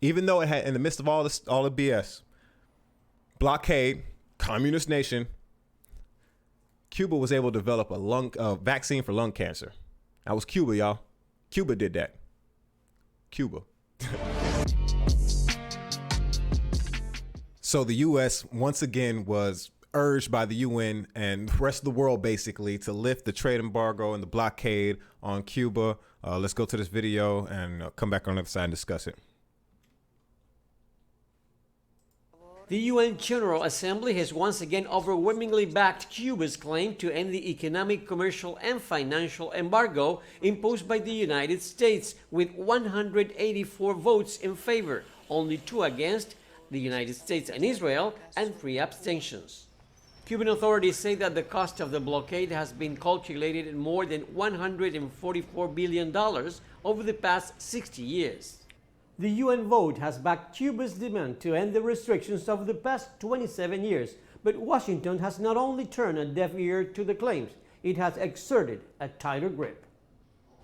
even though it had, in the midst of all this, all the BS, blockade, communist nation, Cuba was able to develop a vaccine for lung cancer. That was Cuba, y'all. Cuba did that. Cuba. So the U.S. once again was urged by the UN and the rest of the world basically to lift the trade embargo and the blockade on Cuba. Let's go to this video and come back on the other side and discuss it. The UN General Assembly has once again overwhelmingly backed Cuba's claim to end the economic, commercial, and financial embargo imposed by the United States, with 184 votes in favor, only 2 against, the United States and Israel, and 3 abstentions. Cuban authorities say that the cost of the blockade has been calculated at more than $144 billion over the past 60 years. The UN vote has backed Cuba's demand to end the restrictions of the past 27 years, but Washington has not only turned a deaf ear to the claims, it has exerted a tighter grip.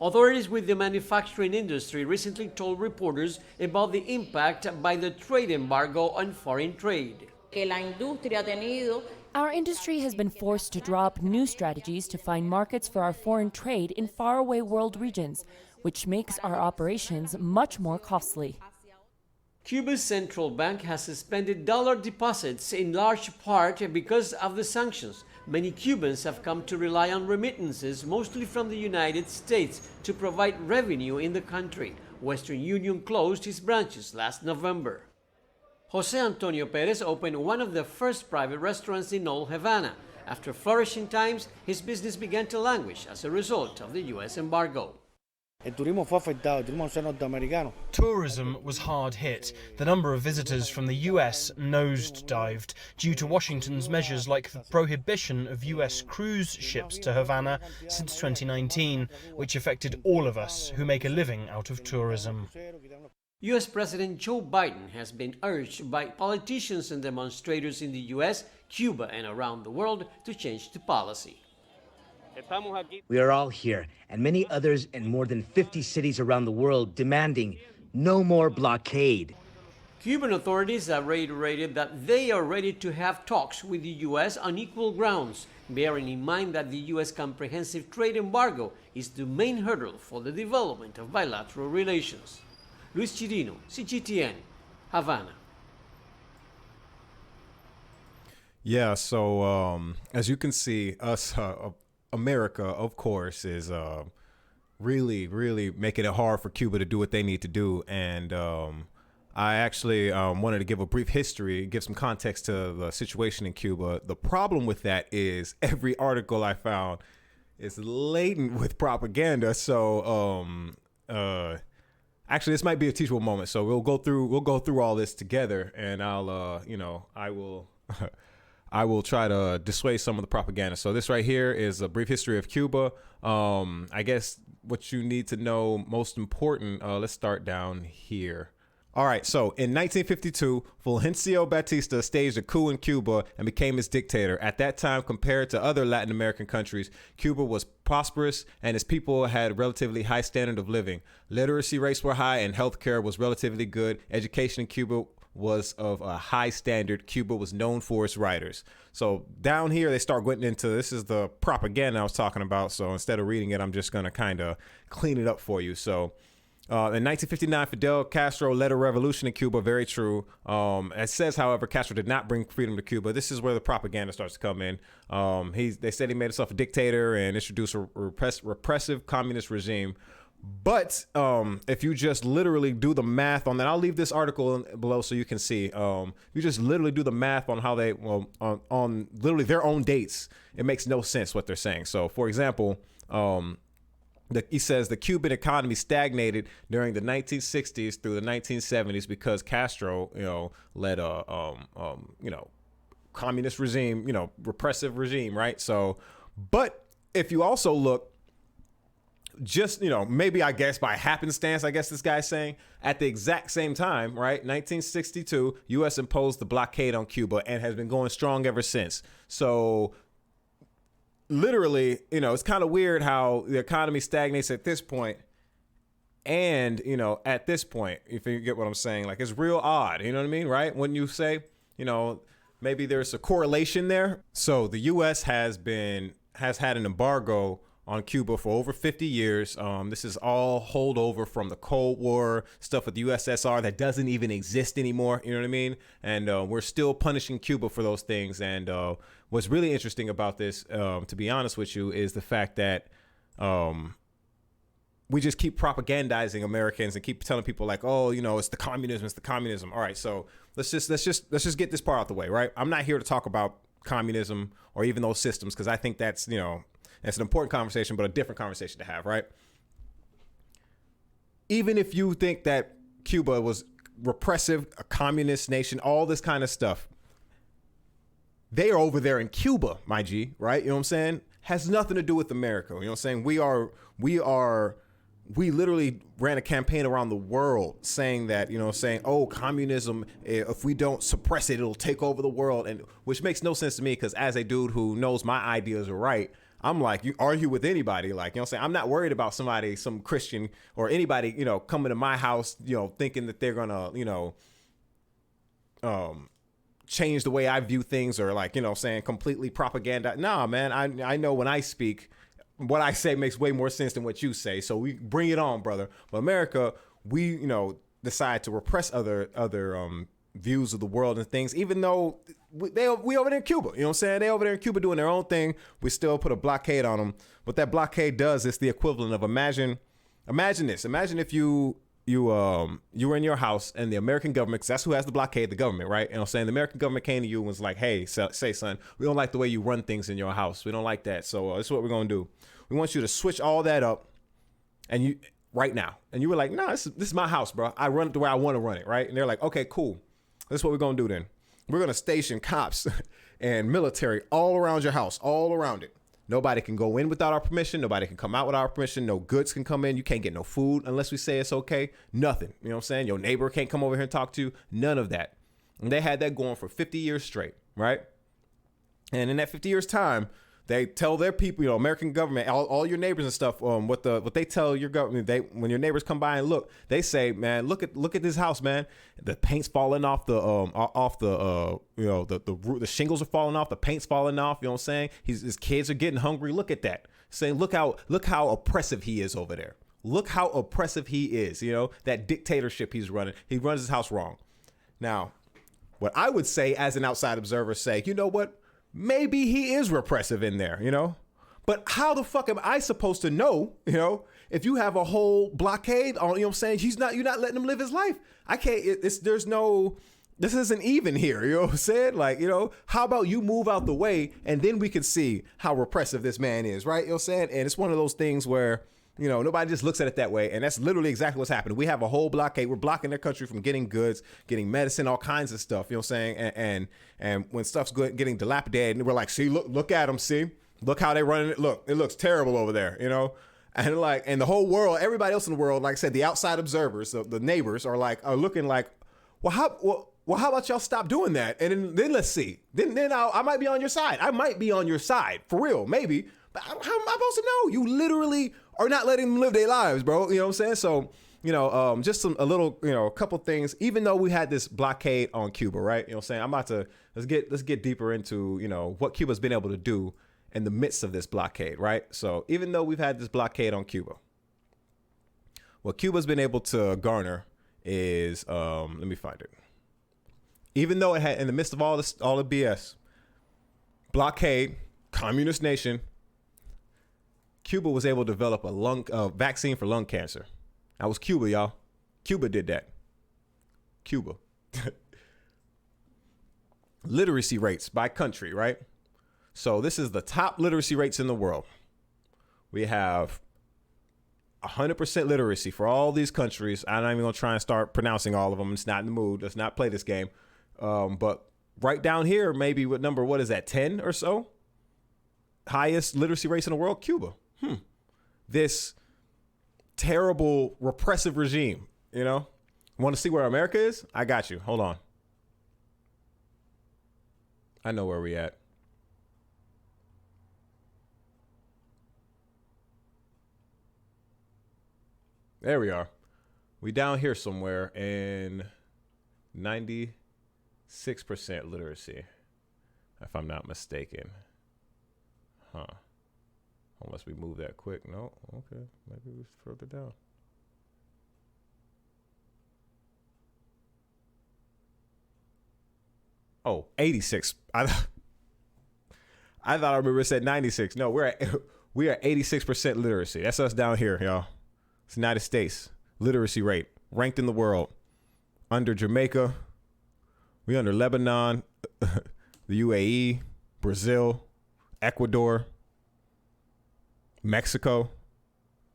Authorities with the manufacturing industry recently told reporters about the impact by the trade embargo on foreign trade. Our industry has been forced to draw up new strategies to find markets for our foreign trade in faraway world regions, which makes our operations much more costly. Cuba's central bank has suspended dollar deposits in large part because of the sanctions. Many Cubans have come to rely on remittances, mostly from the United States, to provide revenue in the country. Western Union closed its branches last November. Jose Antonio Perez opened one of the first private restaurants in Old Havana. After flourishing times, his business began to languish as a result of the U.S. embargo. Tourism was hard hit. The number of visitors from the US nosedived due to Washington's measures like the prohibition of US cruise ships to Havana since 2019, which affected all of us who make a living out of tourism. U.S. President Joe Biden has been urged by politicians and demonstrators in the U.S., Cuba, and around the world to change the policy. We are all here, and many others in more than 50 cities around the world, demanding no more blockade. Cuban authorities have reiterated that they are ready to have talks with the U.S. on equal grounds, bearing in mind that the U.S. comprehensive trade embargo is the main hurdle for the development of bilateral relations. Luis Chirino, CGTN, Havana. Yeah, so as you can see, us, America, of course, is really, really making it hard for Cuba to do what they need to do. And I actually wanted to give a brief history, give some context to the situation in Cuba. The problem with that is every article I found is laden with propaganda. So actually, this might be a teachable moment. So we'll go through all this together, and I will try to dissuade some of the propaganda. So this right here is a brief history of Cuba. I guess what you need to know, most important, let's start down here. All right, so in 1952, Fulgencio Batista staged a coup in Cuba and became its dictator. At that time, compared to other Latin American countries, Cuba was prosperous and its people had a relatively high standard of living. Literacy rates were high and healthcare was relatively good. Education in Cuba was of a high standard. Cuba was known for its writers. So down here, they start getting into, this is the propaganda I was talking about. So instead of reading it, I'm just going to kind of clean it up for you. So in 1959, Fidel Castro led a revolution in Cuba. Very true. It says, however, Castro did not bring freedom to Cuba. This is where the propaganda starts to come in. They said he made himself a dictator and introduced a repressive communist regime. But if you just literally do the math on that, I'll leave this article below so you can see. You just literally do the math on how they, on literally their own dates. It makes no sense what they're saying. So, for example, he says the Cuban economy stagnated during the 1960s through the 1970s because Castro, led a, communist regime, repressive regime, right? So, but if you also look, just, maybe I guess by happenstance, I guess this guy's saying, at the exact same time, right, 1962, U.S. imposed the blockade on Cuba and has been going strong ever since. So literally, it's kind of weird how the economy stagnates at this point And, you know, at this point, if you get what I'm saying, like, it's real odd, you know what I mean, right? When you say, you know, maybe there's a correlation there. So the U.S. has had an embargo on Cuba for over 50 years. This is all holdover from the Cold War stuff with the USSR that doesn't even exist anymore. You know what I mean? And we're still punishing Cuba for those things. And what's really interesting about this, to be honest with you, is the fact that we just keep propagandizing Americans and keep telling people like, oh, you know, it's the communism. All right, so let's just get this part out the way, right? I'm not here to talk about communism or even those systems, because I think that's, you know, it's an important conversation, but a different conversation to have, right? Even if you think that Cuba was repressive, a communist nation, all this kind of stuff, they are over there in Cuba, my G, right? You know what I'm saying? Has nothing to do with America. You know what I'm saying? We literally ran a campaign around the world saying that, you know, saying, oh, communism, if we don't suppress it, it'll take over the world. And which makes no sense to me, because as a dude who knows my ideas are right, I'm like, you argue with anybody, like, you know what I'm saying? I'm not worried about somebody, some Christian or anybody, you know, coming to my house, you know, thinking that they're gonna, you know, change the way I view things, or like, you know, saying completely propaganda. Nah, man, I know when I speak, what I say makes way more sense than what you say. So we bring it on, brother. But America, we, you know, decide to repress other views of the world and things, even though we over there in Cuba, you know what I'm saying? They over there in Cuba doing their own thing. We still put a blockade on them. What that blockade does is the equivalent of imagine this. Imagine if you were in your house and the American government, 'cause that's who has the blockade, the government, right? You know what I'm saying? The American government came to you and was like, hey, say son, we don't like the way you run things in your house. We don't like that. So this is what we're going to do. We want you to switch all that up and you right now. And you were like, no, this is my house, bro. I run it the way I want to run it, right? And they're like, okay, cool. This is what we're going to do then. We're going to station cops and military all around your house, all around it. Nobody can go in without our permission. Nobody can come out without our permission. No goods can come in. You can't get no food unless we say it's okay. Nothing. You know what I'm saying? Your neighbor can't come over here and talk to you. None of that. And they had that going for 50 years straight, right? And in that 50 years time, they tell their people, you know, American government, all your neighbors and stuff, what they tell your government, when your neighbors come by and look, they say, man, look at this house, man. The paint's falling off the you know, the shingles are falling off, the paint's falling off. You know what I'm saying? His kids are getting hungry. Look at that. Saying, look how oppressive he is over there. Look how oppressive he is. You know, that dictatorship he's running. He runs his house wrong. Now, what I would say as an outside observer, say, you know what? Maybe he is repressive in there, you know? But how the fuck am I supposed to know, you know, if you have a whole blockade on, you know what I'm saying? You're not letting him live his life. I can't, this isn't even here, you know what I'm saying? Like, you know, how about you move out the way and then we can see how repressive this man is, right? You know what I'm saying? And it's one of those things where, you know, nobody just looks at it that way. And that's literally exactly what's happening. We have a whole blockade. We're blocking their country from getting goods, getting medicine, all kinds of stuff. You know what I'm saying? And when stuff's getting dilapidated, and we're like, see, look at them. See, look how they running it. Look, it looks terrible over there, you know? And like, and the whole world, everybody else in the world, like I said, the outside observers, the neighbors are looking like, well, how about y'all stop doing that? And then let's see. Then I might be on your side. I might be on your side. For real, maybe. But how am I supposed to know? You literally are not letting them live their lives, bro. You know what I'm saying? So, you know, just a couple things, even though we had this blockade on Cuba, right? You know what I'm saying? I'm about to, let's get deeper into, you know, what Cuba's been able to do in the midst of this blockade, right? So even though we've had this blockade on Cuba, what Cuba's been able to garner is, let me find it. Even though it had, in the midst of all the BS, blockade, communist nation, Cuba was able to develop a vaccine for lung cancer. That was Cuba, y'all. Cuba did that. Cuba. Literacy rates by country, right? So this is the top literacy rates in the world. We have 100% literacy for all these countries. I'm not even going to try and start pronouncing all of them. It's not in the mood. Let's not play this game. But right down here, maybe what is that, 10 or so? Highest literacy rates in the world, Cuba. This terrible repressive regime, you know? Want to see where America is? I got you. Hold on. I know where we at. There we are. We down here somewhere in 96% literacy, if I'm not mistaken. Huh. Unless we move that quick. No. Okay. Maybe we're further down. Oh, 86. I thought I remember it said 96. No, we are 86% literacy. That's us down here, y'all. It's the United States literacy rate ranked in the world. Under Jamaica, we under Lebanon, the UAE, Brazil, Ecuador, Mexico.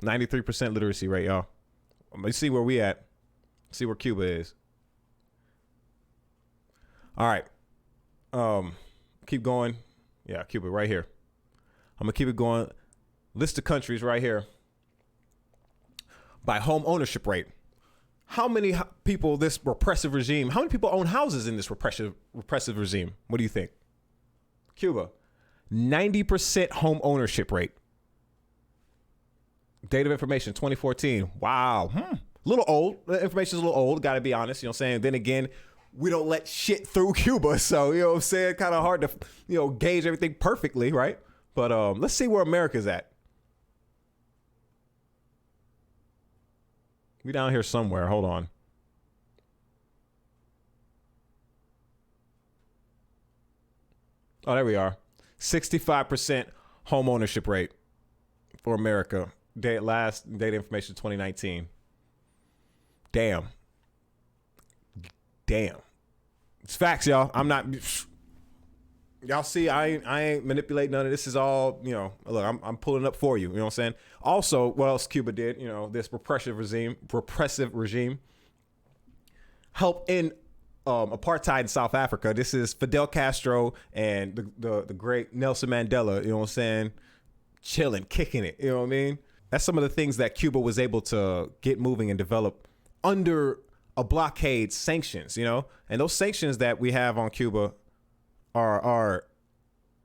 93% literacy rate, y'all. Let's see where we at. See where Cuba is. All right. Keep going. Yeah, Cuba right here. I'm gonna keep it going. List of countries right here by home ownership rate. How many people this repressive regime? How many people own houses in this repressive regime? What do you think? Cuba, 90% home ownership rate. Date of information 2014. Wow. A little old. The information's a little old. Got to be honest. You know what I'm saying? Then again, we don't let shit through Cuba. So, you know what I'm saying? Kind of hard to, gauge everything perfectly, right? But let's see where America's at. We down here somewhere. Hold on. Oh, there we are. 65% home ownership rate for America. Last data information 2019. Damn. It's facts, y'all. I'm not. Y'all see, I ain't manipulating none of this. Is all, look, I'm pulling up for you. You know what I'm saying? Also, what else Cuba did, this repressive regime helped in apartheid in South Africa. This is Fidel Castro and the great Nelson Mandela, you know what I'm saying? Chilling, kicking it, you know what I mean? That's some of the things that Cuba was able to get moving and develop under a blockade sanctions, and those sanctions that we have on Cuba are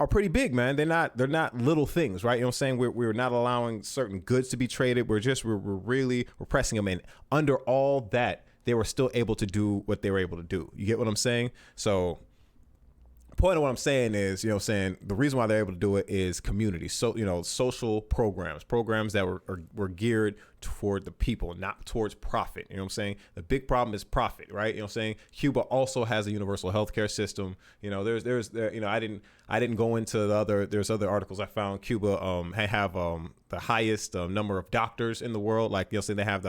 pretty big, man. They're not little things, right? You know what I'm saying? We're not allowing certain goods to be traded. We're really repressing them. And under all that, they were still able to do what they were able to do. You get what I'm saying? So point of what I'm saying is, the reason why they're able to do it is community. So, social programs that were geared toward the people, not towards profit. You know what I'm saying? The big problem is profit, right? You know what I'm saying? Cuba also has a universal healthcare system. I didn't go into there's other articles I found. Cuba have the highest number of doctors in the world. Like, saying they have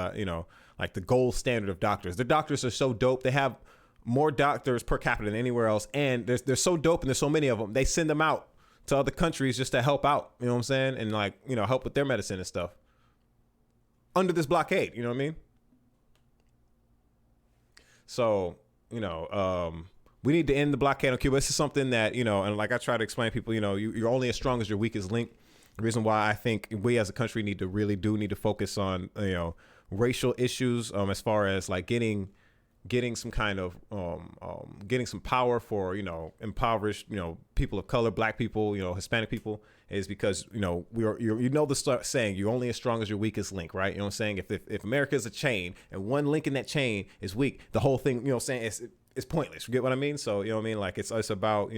like the gold standard of doctors. The doctors are so dope. They have more doctors per capita than anywhere else, and they're so dope, and there's so many of them. They send them out to other countries just to help out, you know what I'm saying, and help with their medicine and stuff under this blockade, you know what I mean? So, we need to end the blockade on Cuba. This is something that, and like I try to explain to people, you're only as strong as your weakest link. The reason why I think we as a country need to focus on, racial issues, as far as like getting some kind of getting some power for impoverished people of color, black people, Hispanic people, is because the saying, you're only as strong as your weakest link, right? You know what I'm saying? If America is a chain and one link in that chain is weak, the whole thing, it's pointless. You get what I mean? So like it's about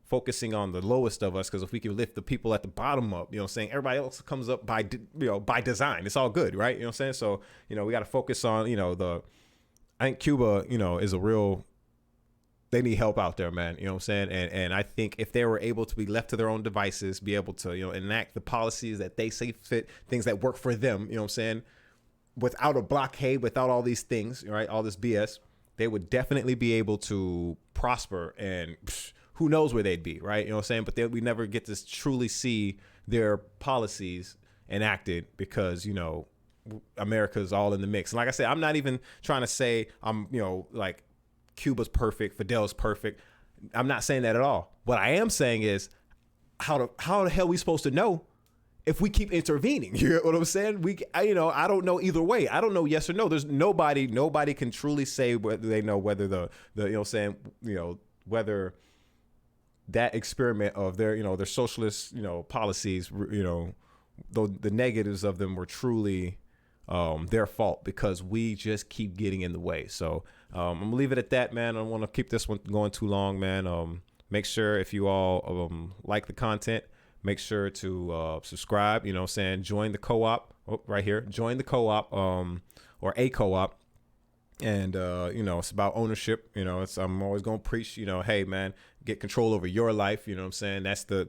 focusing on the lowest of us, because if we can lift the people at the bottom up, everybody else comes up by design. It's all good, right? You know what I'm saying? So we got to focus on I think Cuba, is they need help out there, man. You know what I'm saying? And I think if they were able to be left to their own devices, be able to, enact the policies that they see fit, things that work for them, you know what I'm saying? Without a blockade, without all these things, right? All this BS, they would definitely be able to prosper, and who knows where they'd be, right? You know what I'm saying? But we never get to truly see their policies enacted because, America's all in the mix. And like I said, I'm not even trying to say like Cuba's perfect, Fidel's perfect. I'm not saying that at all. What I am saying is how the hell are we supposed to know if we keep intervening? You know what I'm saying? I don't know either way. I don't know yes or no. There's nobody can truly say whether they know whether whether that experiment of their socialist, policies, the negatives of them were truly their fault because we just keep getting in the way. So I'm gonna leave it at that, man. I don't want to keep this one going too long, man. Make sure if you all like the content, make sure to subscribe. You know what I'm saying? Join the co-op right here. Join the co-op or a co-op. And, you know, it's about ownership. You know, I'm always going to preach, you know, hey, man, get control over your life. You know what I'm saying?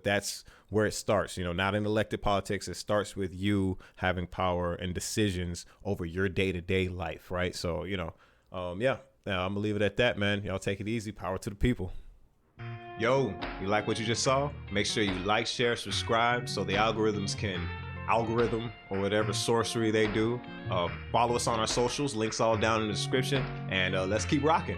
That's where it starts, you know, not in elected politics. It starts with you having power and decisions over your day-to-day life. Right. So, you know, yeah, I'm going to leave it at that, man. Y'all take it easy. Power to the people. Yo, you like what you just saw? Make sure you like, share, subscribe so the algorithms can algorithm or whatever sorcery they do. Follow us on our socials, links all down in the description, and let's keep rocking.